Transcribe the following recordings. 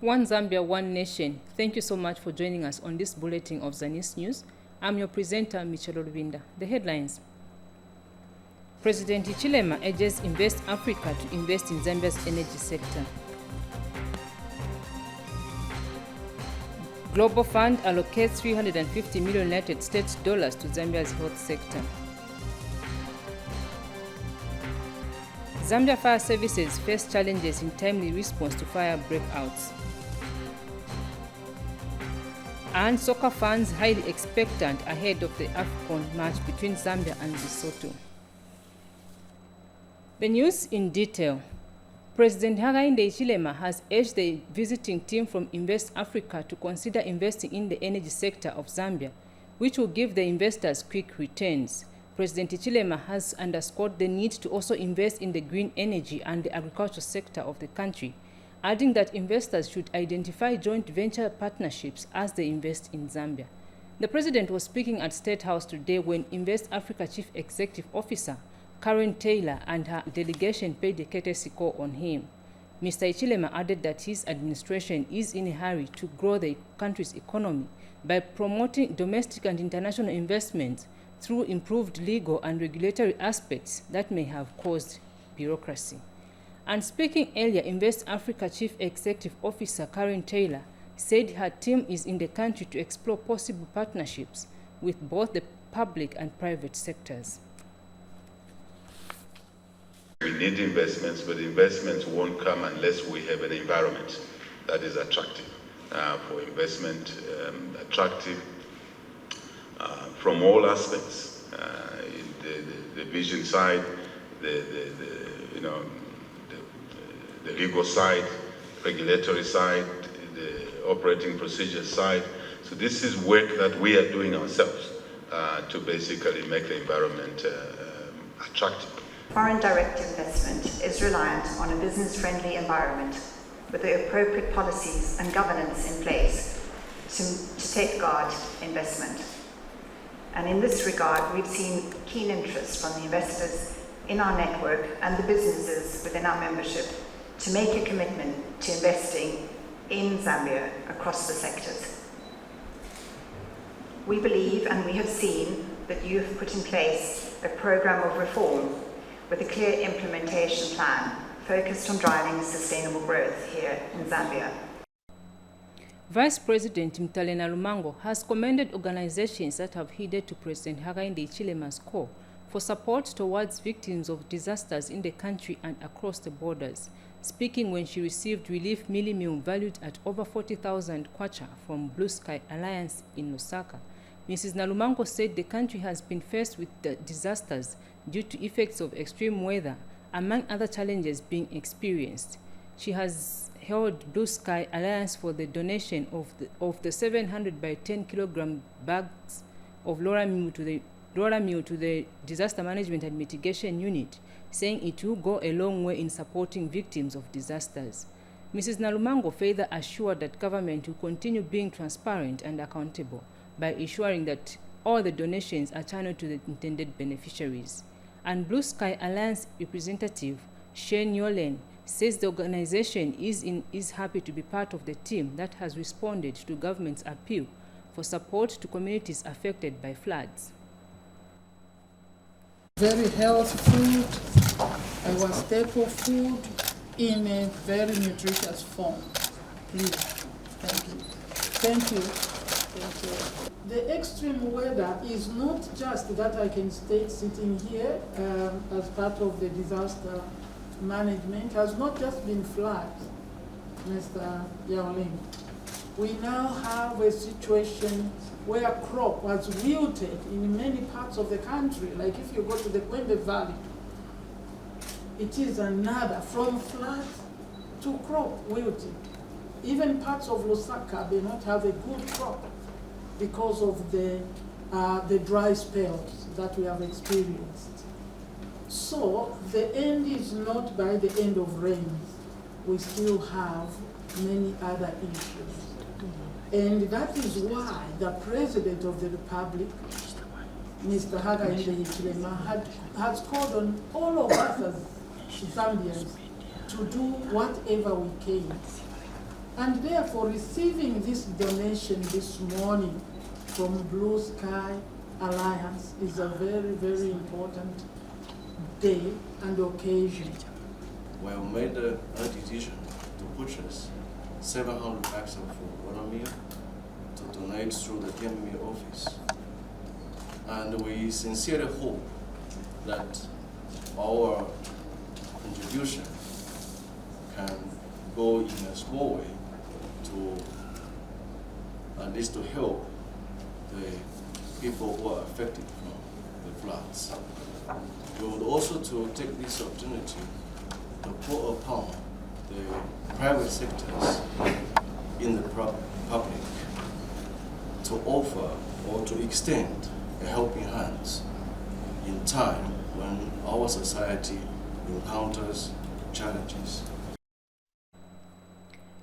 One Zambia, one nation. Thank you so much for joining us on this bulletin of Zanis News. I'm your presenter, Michelle Rubinda. The headlines. President Hichilema urges Invest Africa to invest in Zambia's energy sector. Global Fund allocates 350 million United States dollars to Zambia's health sector. Zambia Fire Services face challenges in timely response to fire breakouts. And soccer fans highly expectant ahead of the AFCON match between Zambia and Lesotho. The news in detail. President Hakainde Hichilema has urged the visiting team from Invest Africa to consider investing in the energy sector of Zambia, which will give the investors quick returns. President Hichilema has underscored the need to also invest in the green energy and the agriculture sector of the country, adding that investors should identify joint venture partnerships as they invest in Zambia. The president was speaking at State House today when Invest Africa Chief Executive Officer Karen Taylor and her delegation paid a courtesy call on him. Mr. Hichilema added that his administration is in a hurry to grow the country's economy by promoting domestic and international investments through improved legal and regulatory aspects that may have caused bureaucracy. And speaking earlier, Invest Africa Chief Executive Officer Karen Taylor said her team is in the country to explore possible partnerships with both the public and private sectors. We need investments, but investments won't come unless we have an environment that is attractive for investment, attractive from all aspects, the vision side, the legal side, regulatory side, the operating procedure side. So this is work that we are doing ourselves to basically make the environment attractive. Foreign direct investment is reliant on a business-friendly environment with the appropriate policies and governance in place to safeguard investment. And in this regard, we've seen keen interest from the investors in our network and the businesses within our membership to make a commitment to investing in Zambia across the sectors. We believe and we have seen that you have put in place a program of reform with a clear implementation plan focused on driving sustainable growth here in Zambia. Vice President Mtalena Lumango has commended organizations that have heeded to President Hakainde Hichilema's call for support towards victims of disasters in the country and across the borders. Speaking when she received relief meal valued at over 40,000 kwacha from Blue Sky Alliance in Lusaka, Mrs. Nalumango said the country has been faced with the disasters due to effects of extreme weather, among other challenges being experienced. She has held Blue Sky Alliance for the donation of the 700 by 10 kilogram bags of Loramil to the Disaster Management and Mitigation Unit, saying it will go a long way in supporting victims of disasters. Mrs. Nalumango further assured that government will continue being transparent and accountable by ensuring that all the donations are channeled to the intended beneficiaries. And Blue Sky Alliance representative Shane Yolen says the organization is happy to be part of the team that has responded to government's appeal for support to communities affected by floods. Very healthy food, our staple food in a very nutritious form. Please, thank you. Thank you. Thank you. The extreme weather is not just that I can state sitting here as part of the disaster management, has not just been floods, Mr. Yaoling. We now have a situation where crop was wilted in many parts of the country. Like if you go to the Kwembe Valley, it is another, from flood to crop wilting. Even parts of Lusaka may not have a good crop because of the dry spells that we have experienced. So the end is not by the end of rains. We still have many other issues. And that is why the President of the Republic, Mr. Hakainde Hichilema, has called on all of us as Zambians to do whatever we can And therefore, receiving this donation this morning from Blue Sky Alliance is a very, very important day and occasion. We have made a decision to purchase 700 bags of water meal to donate through the TME office. And we sincerely hope that our contribution can go in a small way to at least to help the people who are affected from the floods. We would also to take this opportunity to call upon the private sectors in the public to offer or to extend a helping hand in time when our society encounters challenges.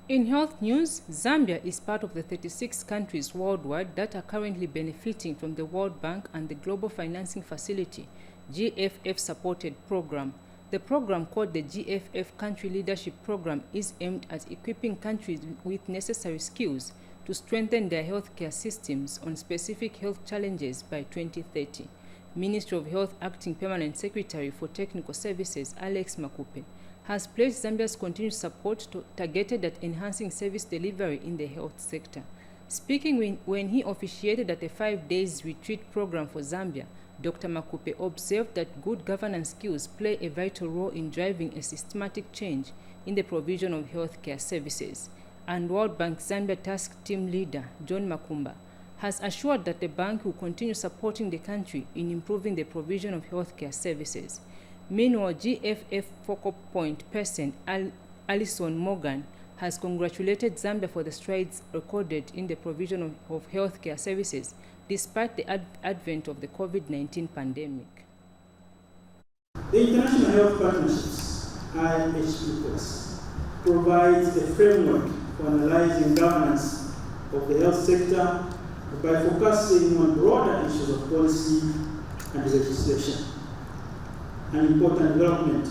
In health news, Zambia is part of the 36 countries worldwide that are currently benefiting from the World Bank and the Global Financing Facility, GFF-supported program. The program, called the GFF Country Leadership Program, is aimed at equipping countries with necessary skills to strengthen their healthcare systems on specific health challenges by 2030. Ministry of Health Acting Permanent Secretary for Technical Services, Alex Makupe, has pledged Zambia's continued support targeted at enhancing service delivery in the health sector. Speaking when he officiated at a 5-day retreat program for Zambia, Dr. Makupe observed that good governance skills play a vital role in driving a systematic change in the provision of healthcare services. And World Bank Zambia Task Team Leader, John Makumba, has assured that the bank will continue supporting the country in improving the provision of healthcare services. Meanwhile, GFF focal point person Alison Morgan has congratulated Zambia for the strides recorded in the provision of healthcare services despite the advent of the COVID-19 pandemic. The International Health Partnerships, IHP+, provides a framework for analyzing governance of the health sector by focusing on broader issues of policy and legislation. An important development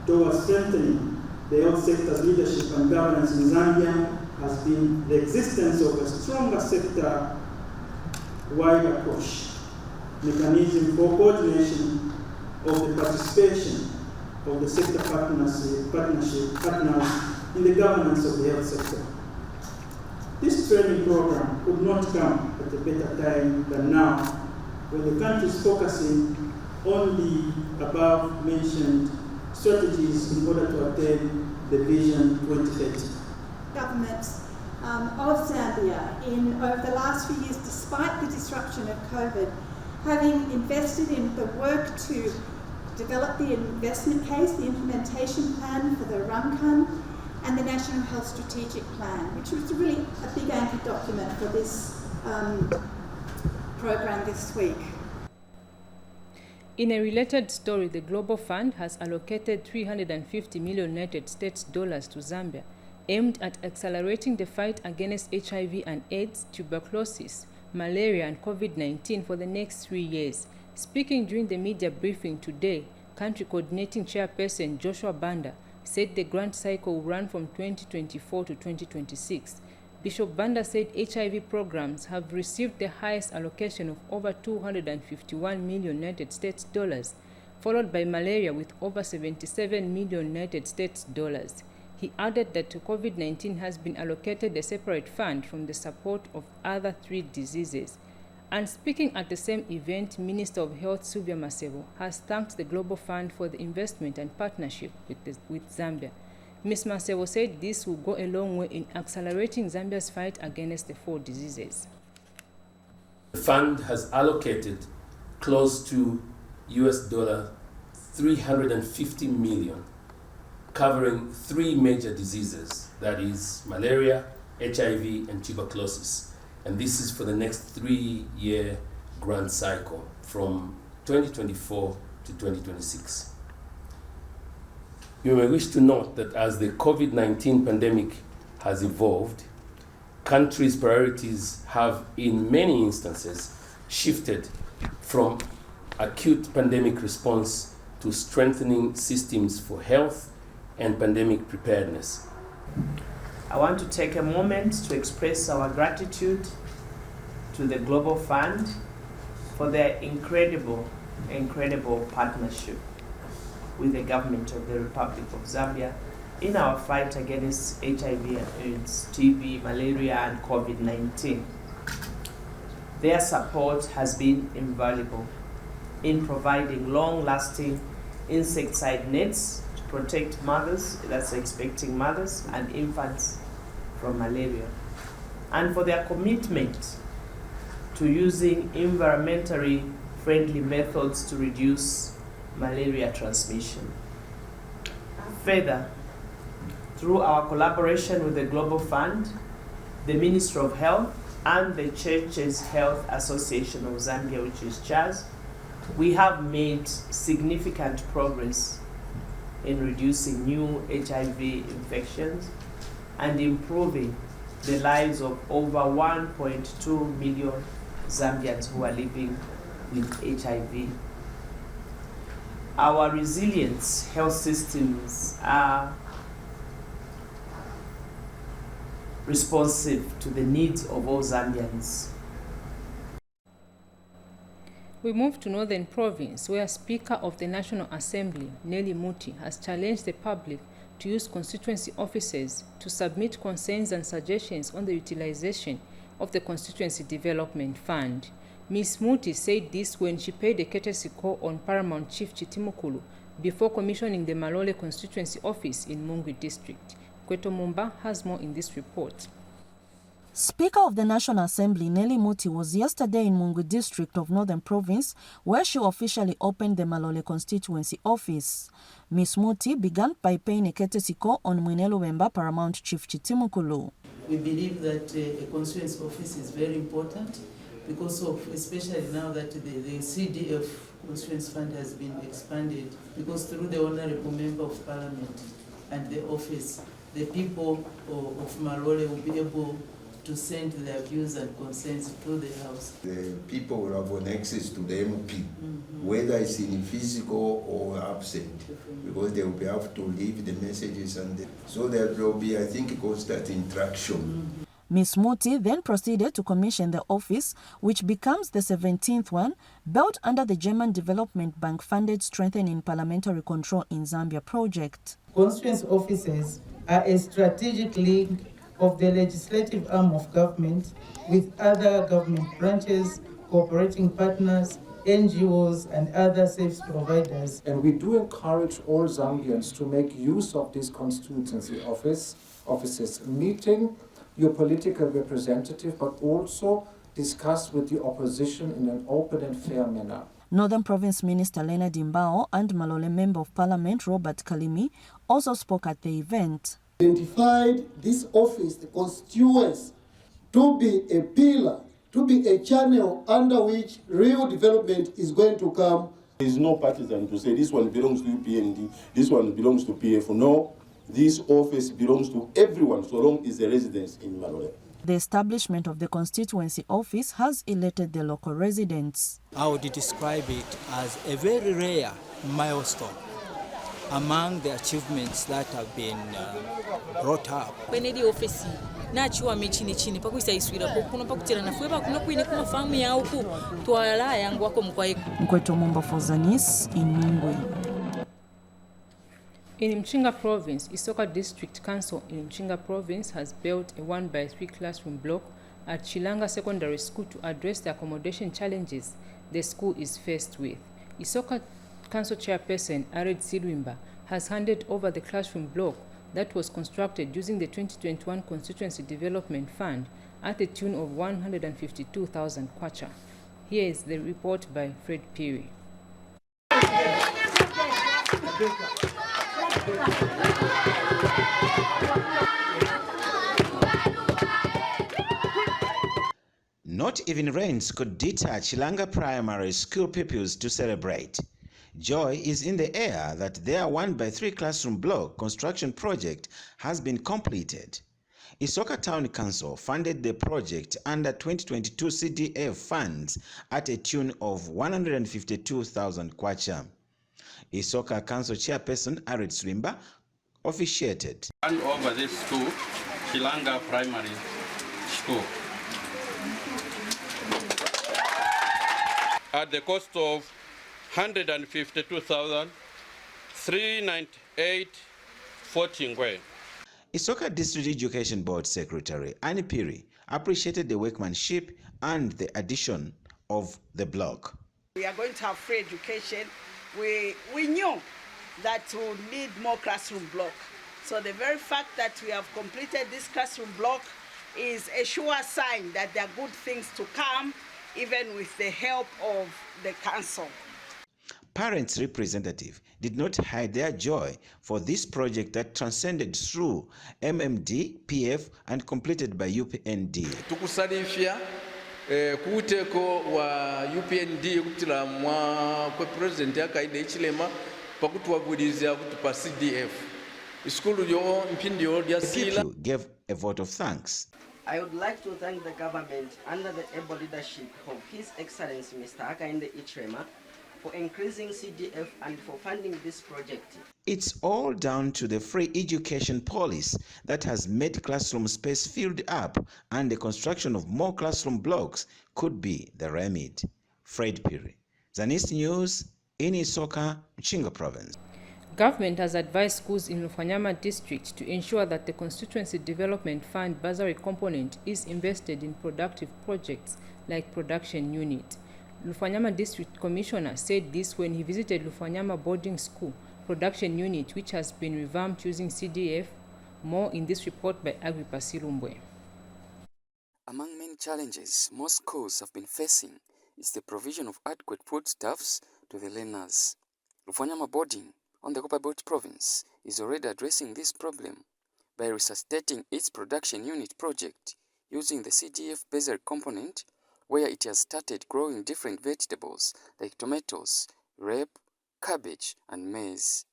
towards strengthening the health sector's leadership and governance in Zambia has been the existence of a stronger sector-wide approach, mechanism for coordination of the participation of the sector partners in the governance of the health sector. This training program could not come at a better time than now, when the country is focusing on the above-mentioned strategies in order to attain the Vision 2030. Governments of Zambia over the last few years, despite the disruption of COVID, having invested in the work to develop the investment case, the implementation plan for the Runcan, and the National Health Strategic Plan, which was really a big anchor document for this program this week. In a related story, the Global Fund has allocated $350 million United States dollars to Zambia, aimed at accelerating the fight against HIV and AIDS, tuberculosis, malaria, and COVID-19 for the next 3 years. Speaking during the media briefing today, Country Coordinating Chairperson Joshua Banda said the grant cycle will run from 2024 to 2026. Bishop Banda said HIV programs have received the highest allocation of over $251 million United States dollars, followed by malaria with over $77 million United States dollars. He added that COVID-19 has been allocated a separate fund from the support of other 3 diseases. And speaking at the same event, Minister of Health Sylvia Masevo has thanked the Global Fund for the investment and partnership with Zambia. Ms. Masevo said this will go a long way in accelerating Zambia's fight against the 4 diseases. The fund has allocated close to $350 million, covering 3 major diseases, that is malaria, HIV, and tuberculosis. And this is for the next 3-year grant cycle from 2024 to 2026. You may wish to note that as the COVID-19 pandemic has evolved, countries' priorities have, in many instances, shifted from acute pandemic response to strengthening systems for health and pandemic preparedness. I want to take a moment to express our gratitude to the Global Fund for their incredible partnership with the government of the Republic of Zambia in our fight against HIV and AIDS, TB, malaria, and COVID-19. Their support has been invaluable in providing long-lasting insecticide nets to protect mothers, that's expecting mothers, and infants from malaria, and for their commitment to using environmentally friendly methods to reduce malaria transmission. Further, through our collaboration with the Global Fund, the Ministry of Health, and the Churches Health Association of Zambia, which is CHAZ, we have made significant progress in reducing new HIV infections and improving the lives of over 1.2 million Zambians who are living with HIV. Our resilient health systems are responsive to the needs of all Zambians. We move to Northern Province, where Speaker of the National Assembly, Nelly Muti, has challenged the public to use constituency officers to submit concerns and suggestions on the utilization of the Constituency Development Fund. Ms. Muti said this when she paid a courtesy call on Paramount Chief Chitimukulu before commissioning the Malole Constituency Office in Mungwi District. Kweto Mumba has more in this report. Speaker of the National Assembly Nelly Muti was yesterday in Mungwi District of Northern Province, where she officially opened the Malole Constituency Office. Ms. Muti began by paying a courtesy call on Mwinelo Wemba Paramount Chief Chitimukulu. We believe that a constituency office is very important because of, especially now that the CDF Constituency Fund has been expanded, because through the Honorable Member of Parliament and the office, the people of Malole will be able to send their views and concerns to the House. The people will have an access to the MP, whether it's in physical or absent, because they will have to leave the messages, and so there will be, I think, constant interaction. Ms. Muti then proceeded to commission the office, which becomes the 17th one, built under the German Development Bank funded Strengthening Parliamentary Control in Zambia project. Constituency offices are a strategic link of the legislative arm of government with other government branches, cooperating partners, NGOs, and other service providers. And we do encourage all Zambians to make use of these constituency offices, meeting your political representative, but also discuss with the opposition in an open and fair manner. Northern Province Minister Leonard Imbao and Malole Member of Parliament Robert Kalimi also spoke at the event. Identified this office, the constituents, to be a pillar, to be a channel under which real development is going to come. There is no partisan to say this one belongs to UPND, this one belongs to PF. No, this office belongs to everyone so long as the residents in Malole. The establishment of the constituency office has elated the local residents. I would describe it as a very rare milestone among the achievements that have been brought up. Nkweto Mumba for Zanis in Mungwi. In Mchinga Province, Isoka District Council in Mchinga Province has built a 1x3 classroom block at Chilanga Secondary School to address the accommodation challenges the school is faced with. Isoka Council Chairperson Ared Silwimba has handed over the classroom block that was constructed using the 2021 Constituency Development Fund at a tune of 152,000 kwacha. Here is the report by Fred Peary. Not even rains could deter Chilanga Primary School pupils to celebrate. Joy is in the air that their 1x3 classroom block construction project has been completed. Isoka Town Council funded the project under 2022 CDF funds at a tune of 152,000 kwacha. Isoka Council Chairperson Arid Swimba officiated. And over this school Chilanga Primary School at the cost of 152,398.40 ngwe. Isoka District Education Board Secretary Annie Piri appreciated the workmanship and the addition of the block. We are going to have free education. We knew that we would need more classroom block. So the very fact that we have completed this classroom block is a sure sign that there are good things to come, even with the help of the council. Parents' representative did not hide their joy for this project that transcended through MMD, PF, and completed by UPND. Tukusalifia kuuteko wa UPND kutila mwa kwa president yakaide ichilema pakutuwabulizia kutupa CDF. The people gave a vote of thanks. I would like to thank the government under the able leadership of His Excellency Mr. Hakainde Hichilema for increasing CDF and for funding this project. It's all down to the free education policy that has made classroom space filled up, and the construction of more classroom blocks could be the remedy. Fred Piri, Zanis News, in Isoka, Mchinga Province. Government has advised schools in Lufanyama district to ensure that the Constituency Development Fund bursary component is invested in productive projects like production unit. Lufanyama District Commissioner said this when he visited Lufanyama Boarding School production unit, which has been revamped using CDF. More in this report by Agrippa Silumbwe. Among many challenges most schools have been facing is the provision of adequate foodstuffs to the learners. Lufanyama Boarding on the Copperbelt province is already addressing this problem by resuscitating its production unit project using the CDF bursary component, where it has started growing different vegetables like tomatoes, rape, cabbage, and maize.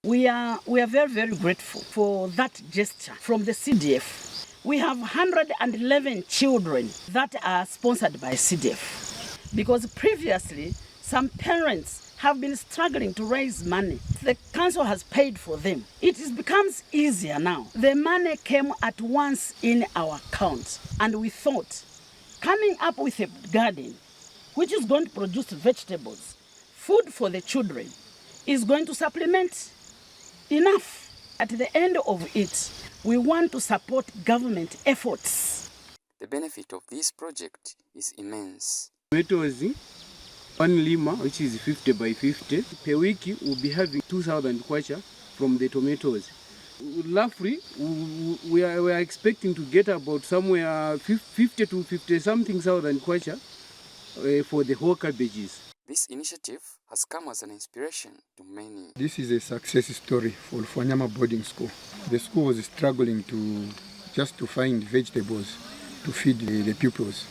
We are very, very grateful for that gesture from the CDF. We have 111 children that are sponsored by CDF because previously some parents have been struggling to raise money. The council has paid for them. It becomes easier now. The money came at once in our account, and we thought coming up with a garden which is going to produce vegetables, food for the children, is going to supplement enough. At the end of it, we want to support government efforts. The benefit of this project is immense. One lima, which is 50 by 50, per week we'll be having 2,000 kwacha from the tomatoes. Roughly, we are expecting to get about somewhere 50 to 50 something thousand kwacha for the whole cabbages. This initiative has come as an inspiration to many. This is a success story for Lufanyama Boarding School. The school was struggling just to find vegetables to feed the pupils.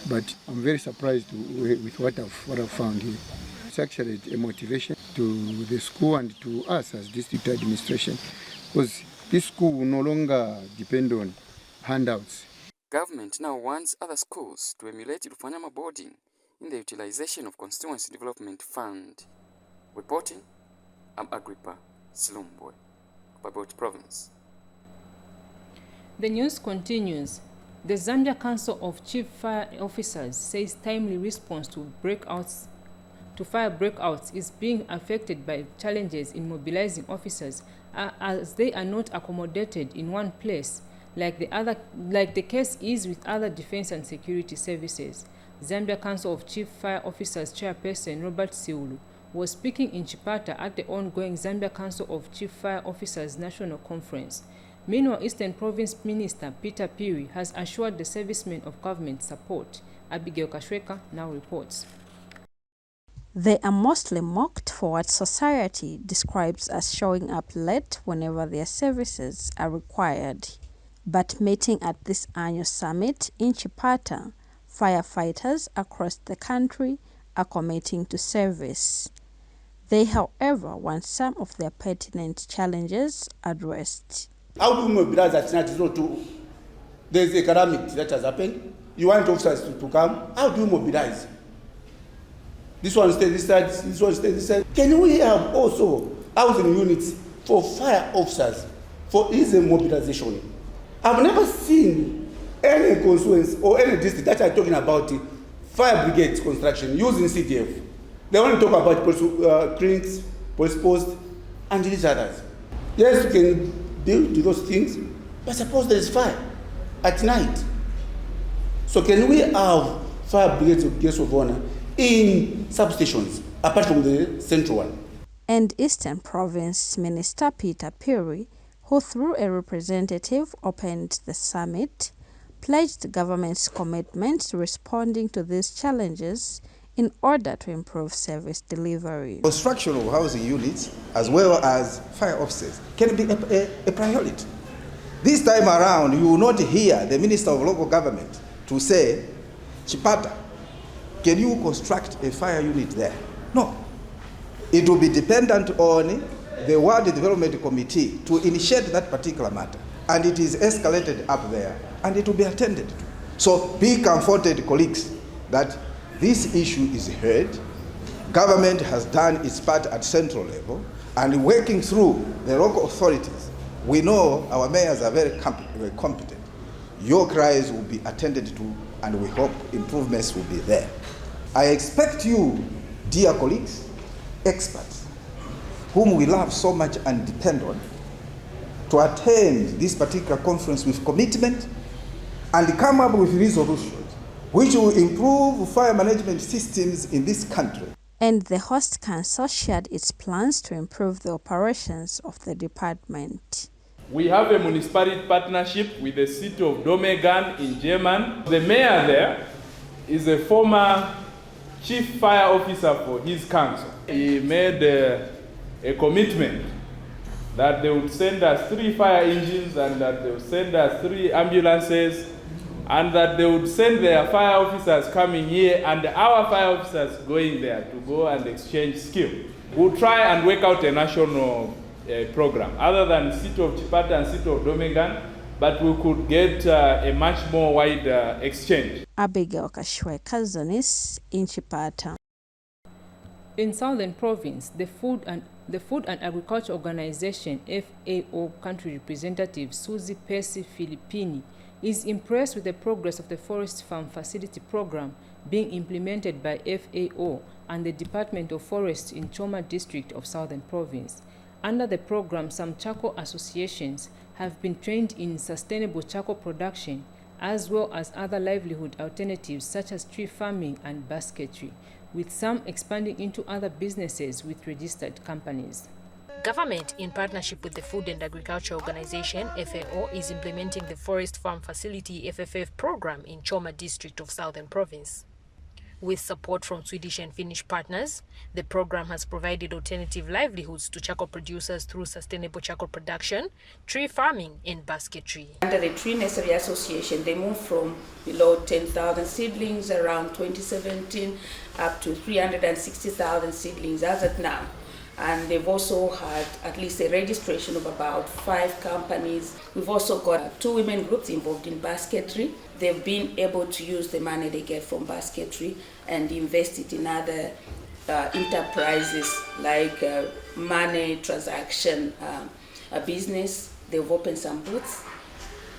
But I'm very surprised with what I've found here. It's actually a motivation to the school and to us as district administration, because this school will no longer depend on handouts. Government now wants other schools to emulate Lufanyama Boarding in the utilization of Constituency Development Fund. Reporting, I'm Agrippa Silumbwe, Copperbelt Province. The news continues. The Zambia Council of Chief Fire Officers says timely response to fire breakouts is being affected by challenges in mobilizing officers as they are not accommodated in one place like the case is with other defense and security services. Zambia Council of Chief Fire Officers Chairperson Robert Siulu was speaking in Chipata at the ongoing Zambia Council of Chief Fire Officers National Conference. Meanwhile, Eastern Province Minister Peter Piri has assured the servicemen of government support. Abigail Kashweka now reports. They are mostly mocked for what society describes as showing up late whenever their services are required. But meeting at this annual summit in Chipata, firefighters across the country are committing to service. They, however, want some of their pertinent challenges addressed. How do we mobilize at night? There's a calamity that has happened. You want officers to come. How do you mobilize? This one stays this side, this one stays this side. Can we have also housing units for fire officers for easy mobilization? I've never seen any constituency or any district that are talking about fire brigade construction using CDF. They only talk about police clinics, police posts, and these others. Yes, you can build those things, but suppose there is fire at night. So can we have fire brigades of guests of honor in substations, apart from the central one? And Eastern Province Minister Peter Piri, who through a representative opened the summit, pledged the government's commitment to responding to these challenges in order to improve service delivery. Construction of housing units as well as fire officers can be a priority. This time around, you will not hear the Minister of Local Government to say, Chipata, can you construct a fire unit there? No. It will be dependent on the World Development Committee to initiate that particular matter. And it is escalated up there, and it will be attended to. So be comforted, colleagues, that this issue is heard. Government has done its part at central level, and working through the local authorities, we know our mayors are very competent. Your cries will be attended to, and we hope improvements will be there. I expect you, dear colleagues, experts, whom we love so much and depend on, to attend this particular conference with commitment and come up with resolutions which will improve fire management systems in this country. And the host council shared its plans to improve the operations of the department. We have a municipality partnership with the city of Domegan in Germany. The mayor there is a former chief fire officer for his council. He made a commitment that they would send us 3 fire engines and that they would send us 3 ambulances and that they would send their fire officers coming here and our fire officers going there to go and exchange skill. We'll try and work out a national program other than City of Chipata and City of Domegan, but we could get a much more wide exchange. Abigail Kashweka, Zanis in Chipata. In Southern Province, the Food and Agriculture Organization FAO country representative Suzy Percy Filippini is impressed with the progress of the Forest Farm Facility Program being implemented by FAO and the Department of Forest in Choma District of Southern Province. Under the program, some charcoal associations have been trained in sustainable charcoal production, as well as other livelihood alternatives such as tree farming and basketry, with some expanding into other businesses with registered companies. Government, in partnership with the Food and Agriculture Organization, FAO, is implementing the Forest Farm Facility FFF program in Choma District of Southern Province. With support from Swedish and Finnish partners, the program has provided alternative livelihoods to charcoal producers through sustainable charcoal production, tree farming, and basketry. Under the Tree Nursery Association, they moved from below 10,000 seedlings around 2017 up to 360,000 seedlings as of now. And they've also had at least a registration of about 5 companies. We've also got 2 women groups involved in basketry. They've been able to use the money they get from basketry and invest it in other enterprises like money transaction business. They've opened some booths.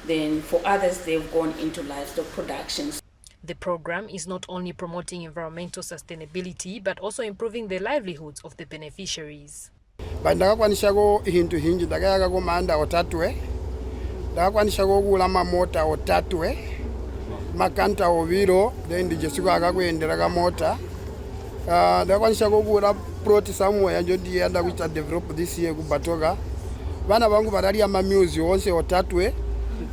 Then for others, they've gone into livestock production. The program is not only promoting environmental sustainability, but also improving the livelihoods of the beneficiaries. Ndakakwanisako hintu hinji ndakayaka manda otatwe ndakakwanisako kulama mota otatwe makanta oviro then ndijesiko akakuendera mota ndakakwanisako kula plot somewhere njo ndienda kuita develop this year kubatoka vana vangu varali amamusi onse otatwe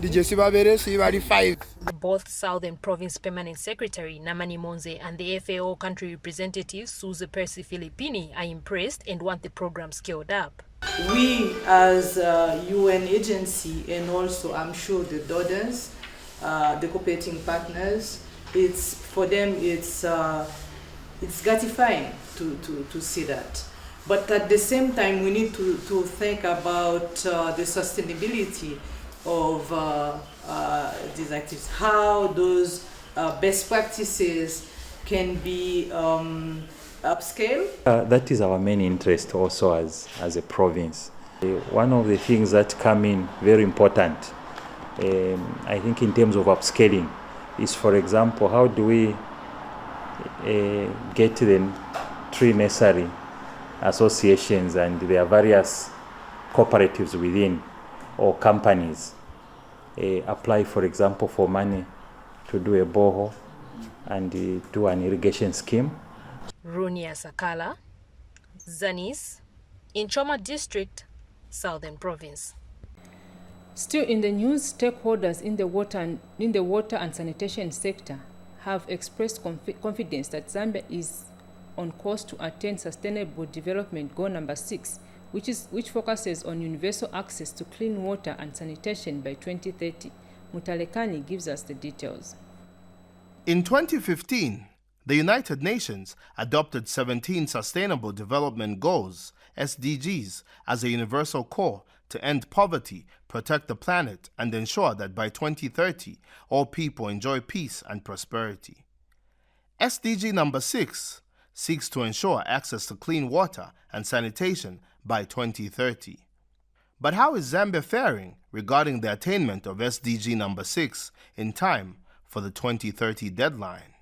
dijesi vaveresi vari 5. Both Southern Province Permanent Secretary Namani Monze and the FAO country representative Suzy Percy Filippini are impressed and want the program scaled up. We as a UN agency and also I'm sure the donors, the cooperating partners, for them it's gratifying to see that. But at the same time we need to think about the sustainability of these activities, how those best practices can be upscaled. That is our main interest also as a province. One of the things that come in very important I think in terms of upscaling is, for example, how do we get the tree nursery associations and their various cooperatives within or companies apply, for example, for money to do a borehole and do an irrigation scheme. Runia Sakala, Zanis, in Choma District, Southern Province. Still in the news, stakeholders in the water and sanitation sector have expressed confidence that Zambia is on course to attain Sustainable Development Goal number 6, which focuses on universal access to clean water and sanitation by 2030. Mutalekani gives us the details. In 2015, the United Nations adopted 17 Sustainable Development Goals, SDGs, as a universal core to end poverty, protect the planet, and ensure that by 2030, all people enjoy peace and prosperity. SDG number 6 seeks to ensure access to clean water and sanitation by 2030. But how is Zambia faring regarding the attainment of SDG number 6 in time for the 2030 deadline?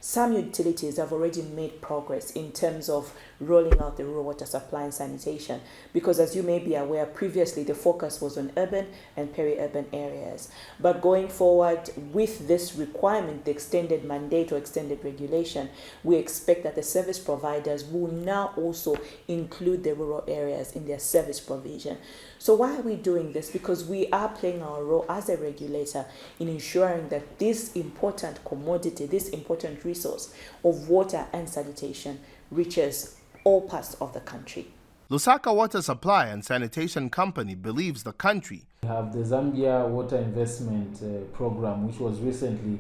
Some utilities have already made progress in terms of rolling out the rural water supply and sanitation, because as you may be aware, previously the focus was on urban and peri-urban areas. But going forward with this requirement, the extended mandate or extended regulation, we expect that the service providers will now also include the rural areas in their service provision. So why are we doing this? Because we are playing our role as a regulator in ensuring that this important commodity, this important resource of water and sanitation reaches all parts of the country. Lusaka Water Supply and Sanitation Company believes the country. We have the Zambia Water Investment Program, which was recently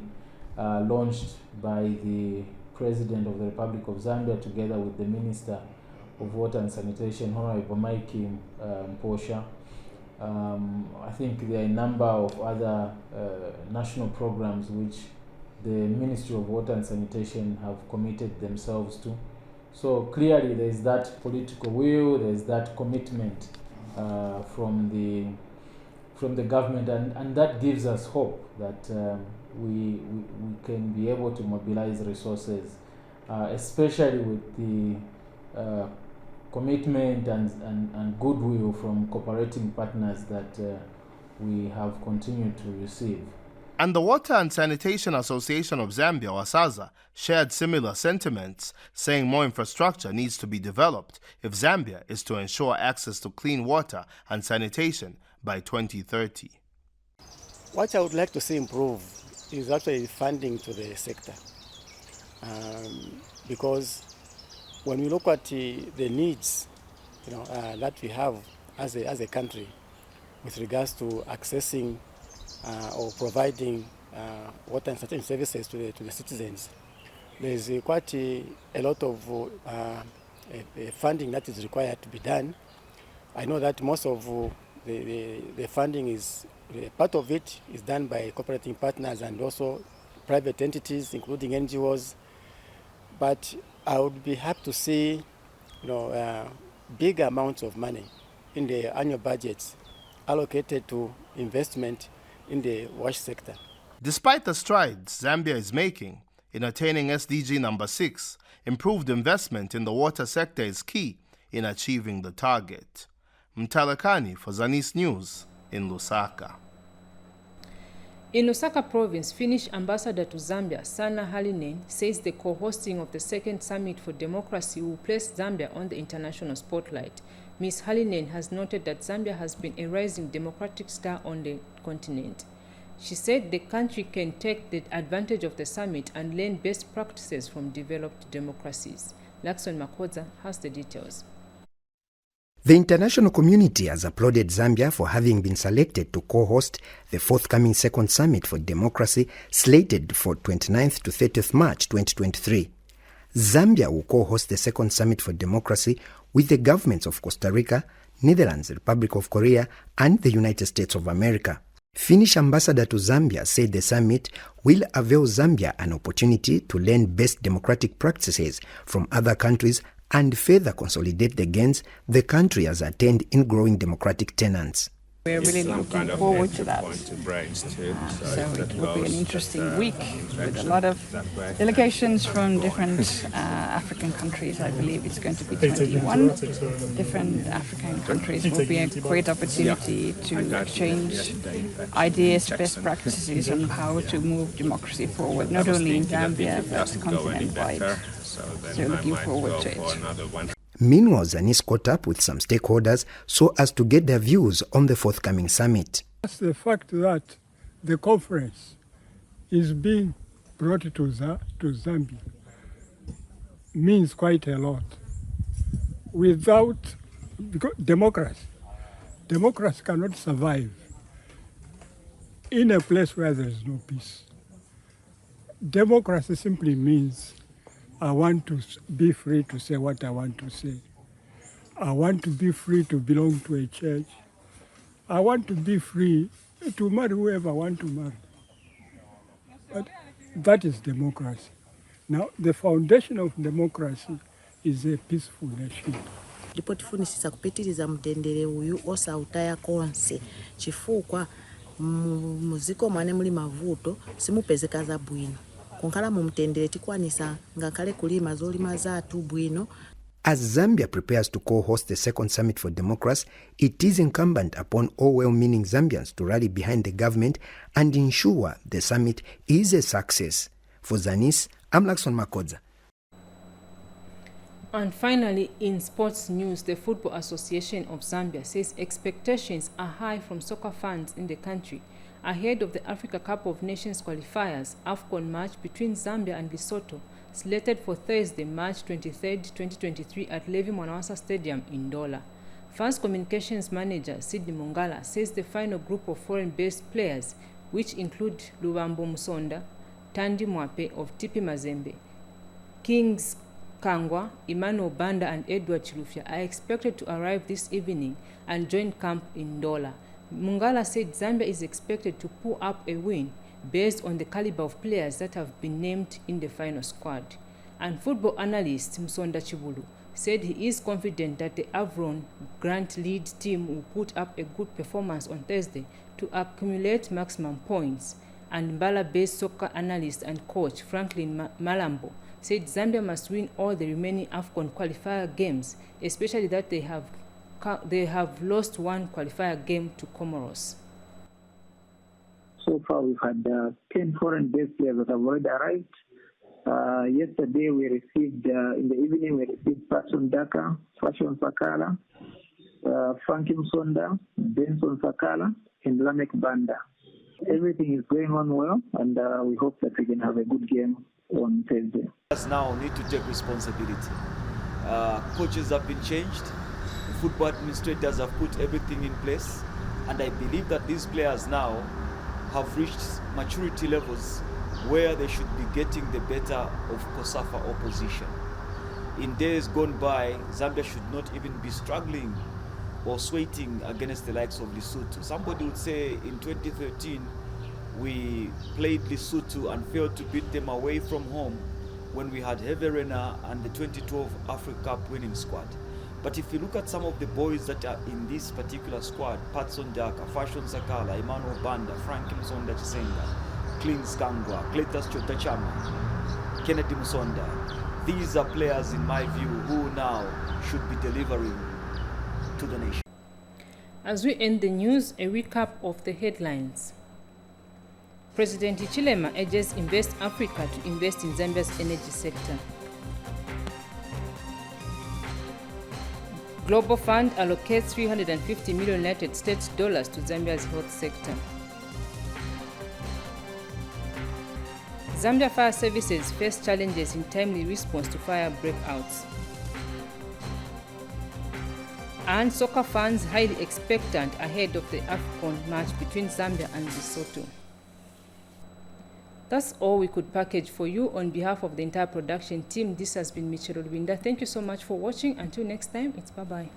launched by the President of the Republic of Zambia together with the Minister of Water and Sanitation, Honorable Mike Posha. I think there are a number of other national programs which the Ministry of Water and Sanitation have committed themselves to. So clearly there is that political will, there is that commitment from the government, and that gives us hope that we can be able to mobilize resources, especially with the commitment and goodwill from cooperating partners that we have continued to receive. And the Water and Sanitation Association of Zambia, WASAZA, shared similar sentiments, saying more infrastructure needs to be developed if Zambia is to ensure access to clean water and sanitation by 2030. What I would like to see improve is actually funding to the sector, because when we look at the needs, that we have as a country with regards to accessing or providing water and sanitation services to the citizens, there is quite a lot of funding that is required to be done. I know that most of the funding is, part of it is done by cooperating partners and also private entities, including NGOs. But I would be happy to see, big amounts of money in the annual budgets allocated to investment in the wash sector. Despite the strides Zambia is making in attaining SDG number 6, improved investment in the water sector is key in achieving the target. Mtalakani for Zanis News in Lusaka. In Lusaka Province, Finnish Ambassador to Zambia, Sanna Hallinen, says the co-hosting of the second Summit for Democracy will place Zambia on the international spotlight. Ms. Hallinen has noted that Zambia has been a rising democratic star on the continent. She said the country can take the advantage of the summit and learn best practices from developed democracies. Lakson Makoza has the details. The international community has applauded Zambia for having been selected to co-host the forthcoming Second Summit for Democracy, slated for 29th to 30th March 2023. Zambia will co-host the Second Summit for Democracy with the governments of Costa Rica, Netherlands, the Republic of Korea, and the United States of America. Finnish Ambassador to Zambia said the summit will avail Zambia an opportunity to learn best democratic practices from other countries and further consolidate the gains the country has attained in growing democratic tenets. We're really looking forward to that. So it will be an interesting week with a lot of delegations from different African countries. I believe it's going to be 21 different African countries. It will be a great opportunity to exchange ideas, best practices on how to move democracy forward, not only in Zambia but continent-wide. So looking forward to it. Meanwhile, Zanis caught up with some stakeholders so as to get their views on the forthcoming summit. The fact that the conference is being brought to Zambia means quite a lot. Without democracy cannot survive in a place where there is no peace. Democracy simply means I want to be free to say what I want to say. I want to be free to belong to a church. I want to be free to marry whoever I want to marry. But that is democracy. Now, the foundation of democracy is a peaceful nation. Ndipotifunisisa kupitiriza mtendere uyu osautaya konse chifukwa muziko mwane muli mavuto simupezeka za bwino konkhala mu mtendere tikwanisa ngakhale kulima zolima zathu bwino. As Zambia prepares to co-host the second Summit for Democracy, it is incumbent upon all well-meaning Zambians to rally behind the government and ensure the summit is a success. For Zanis, I'm Lakson Makodza. And finally, in sports news, the Football Association of Zambia says expectations are high from soccer fans in the country ahead of the Africa Cup of Nations qualifiers AFCON match between Zambia and Lesotho, slated for Thursday, March 23, 2023 at Levi Mwanawasa Stadium in Ndola. Fans Communications Manager Sidney Mungala says the final group of foreign-based players, which include Lubambo Musonda, Tandi Mwape of Tipi Mazembe, Kings Kangwa, Emmanuel Banda and Edward Chilufya are expected to arrive this evening and join camp in Ndola. Mungala said Zambia is expected to pull up a win based on the caliber of players that have been named in the final squad. And football analyst Musonda Chibulu said he is confident that the Avron Grant lead team will put up a good performance on Thursday to accumulate maximum points. And Mbala-based soccer analyst and coach Franklin Malambo said Zambia must win all the remaining AFCON qualifier games, especially that they have lost one qualifier game to Comoros. So far, we've had 10 foreign-based players that have already arrived. Yesterday, we received, in the evening, we received Patson Daka, Fashion Sakala, Frankie Msonda, Benson Sakala, and Lamek Banda. Everything is going on well, and we hope that we can have a good game on Thursday. Us now need to take responsibility. Coaches have been changed. Football administrators have put everything in place, and I believe that these players now have reached maturity levels where they should be getting the better of COSAFA opposition. In days gone by, Zambia should not even be struggling or sweating against the likes of Lesotho. Somebody would say in 2013, we played Lesotho and failed to beat them away from home when we had Heverena and the 2012 Africa Cup winning squad. But if you look at some of the boys that are in this particular squad, Patson Daka, Fashion Sakala, Emmanuel Banda, Frank Msonda Chisenga, Clins Kangwa, Cletus Chotachama, Kennedy Musonda, these are players in my view who now should be delivering to the nation. As we end the news, a recap of the headlines. President Hichilema urges Invest Africa to invest in Zambia's energy sector. Global Fund allocates $350 million United States dollars to Zambia's health sector. Zambia Fire Services face challenges in timely response to fire breakouts. And soccer fans highly expectant ahead of the AFCON match between Zambia and Lesotho. That's all we could package for you. On behalf of the entire production team, this has been Michelle Olwinda. Thank you so much for watching. Until next time, it's bye-bye.